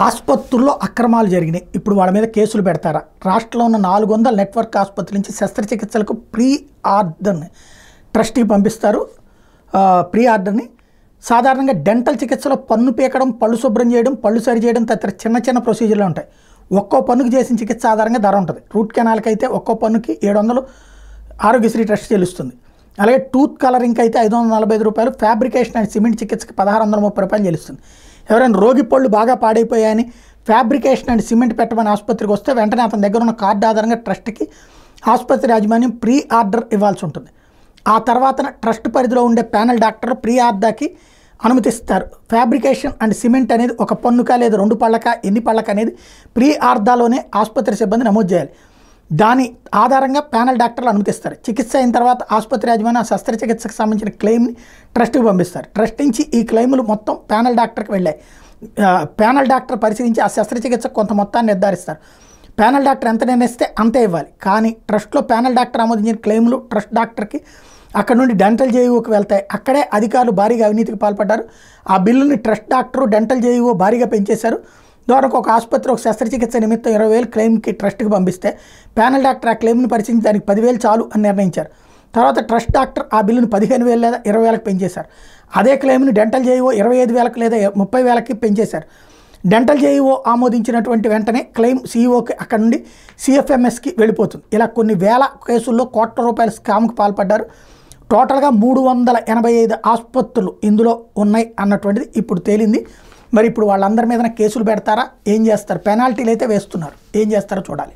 ఆసుపత్రుల్లో అక్రమాలు జరిగినాయి. ఇప్పుడు వాళ్ళ మీద కేసులు పెడతారా? రాష్ట్రంలో ఉన్న 400 నెట్వర్క్ ఆసుపత్రుల నుంచి శస్త్రచికిత్సలకు ప్రీ ఆర్డర్ని ట్రస్టీకి పంపిస్తారు. ప్రీ ఆర్డర్ని సాధారణంగా డెంటల్ చికిత్సలో పన్ను పీకడం, పళ్ళు శుభ్రం చేయడం, పళ్ళు సరి చేయడం తదితర చిన్న చిన్న ప్రొసీజర్లు ఉంటాయి. ఒక్కో పన్నుకి చేసిన చికిత్స ఆధారంగా ధర ఉంటుంది. రూట్ కెనాల్కి అయితే ఒక్కో పన్నుకి 700 ఆరోగ్యశ్రీ ట్రస్ట్ చెల్లిస్తుంది. అలాగే టూత్ కలరింగ్కి అయితే 545 రూపాయలు, ఫ్యాబ్రికేషన్ అండ్ సిమెంట్ చికిత్సకి 1630 రూపాయలు చెల్లిస్తుంది. ఎవరైనా రోగి పళ్ళు బాగా పాడైపోయాయని ఫ్యాబ్రికేషన్ అండ్ సిమెంట్ పెట్టమని ఆసుపత్రికి వస్తే వెంటనే అతని దగ్గర ఉన్న కార్డు ఆధారంగా ట్రస్ట్కి ఆసుపత్రి యాజమాన్యం ప్రీ ఆర్డర్ ఇవ్వాల్సి ఉంటుంది. ఆ తర్వాత ట్రస్ట్ పరిధిలో ఉండే ప్యానెల్ డాక్టర్లు ప్రీ ఆర్డర్కి అనుమతిస్తారు. ఫ్యాబ్రికేషన్ అండ్ సిమెంట్ అనేది ఒక పన్నుక లేదా 2 పళ్ళక ఎన్ని పళ్ళక అనేది ప్రీ ఆర్డర్లోనే ఆసుపత్రి సిబ్బంది నమోదు చేయాలి. దాని ఆధారంగా ప్యానెల్ డాక్టర్లు అనుమతిస్తారు. చికిత్స అయిన తర్వాత ఆసుపత్రి యాజమాన్యం ఆ శస్త్రచికిత్సకు సంబంధించిన క్లెయిమ్ని ట్రస్ట్కి పంపిస్తారు. ట్రస్ట్ నుంచి ఈ క్లెయిములు మొత్తం ప్యానెల్ డాక్టర్కి వెళ్ళాయి. ప్యానెల్ డాక్టర్ పరిశీలించి ఆ శస్త్రచికిత్సకు కొంత మొత్తాన్ని నిర్ధారిస్తారు. ప్యానెల్ డాక్టర్ ఎంత నిర్ణయిస్తే అంతే ఇవ్వాలి. కానీ ట్రస్ట్లో ప్యానెల్ డాక్టర్ ఆమోదించిన క్లెయిములు ట్రస్ట్ డాక్టర్కి అక్కడ నుండి డెంటల్ జేఈఓకి వెళ్తాయి. అక్కడే అధికారులు భారీగా అవినీతికి పాల్పడ్డారు. ఆ బిల్లుని ట్రస్ట్ డాక్టరు డెంటల్ జేఈఓ భారీగా పెంచేశారు. దానికి ఒక ఆసుపత్రి ఒక శస్త్రచికిత్స నిమిత్తం 20,000 క్లెయిమ్కి ట్రస్ట్కి పంపిస్తే ప్యానెల్ డాక్టర్ ఆ క్లెయిమ్ని పరిశీలించి దానికి 10,000 చాలు అని నిర్ణయించారు. తర్వాత ట్రస్ట్ డాక్టర్ ఆ బిల్లును 15,000 లేదా 20,000కి పెంచేశారు. అదే క్లెయిమ్ని డెంటల్ జేఈఓ 25,000 లేదా 30,000కి పెంచేశారు. డెంటల్ జేఈఓ ఆమోదించినటువంటి వెంటనే క్లెయిమ్ సీఈఓకి అక్కడ నుండి సిఎఫ్ఎంఎస్కి వెళ్ళిపోతుంది. ఇలా కొన్ని వేల కేసుల్లో కోట్ల రూపాయల స్కామ్కి పాల్పడ్డారు. టోటల్గా 385 ఆసుపత్రులు ఇందులో ఉన్నాయి అన్నటువంటిది ఇప్పుడు తేలింది. మరి ఇప్పుడు వాళ్ళందరి మీద కేసులు పెడతారా? ఏం చేస్తారు? పెనాల్టీలు అయితే వేస్తున్నారు. ఏం చేస్తారో చూడాలి.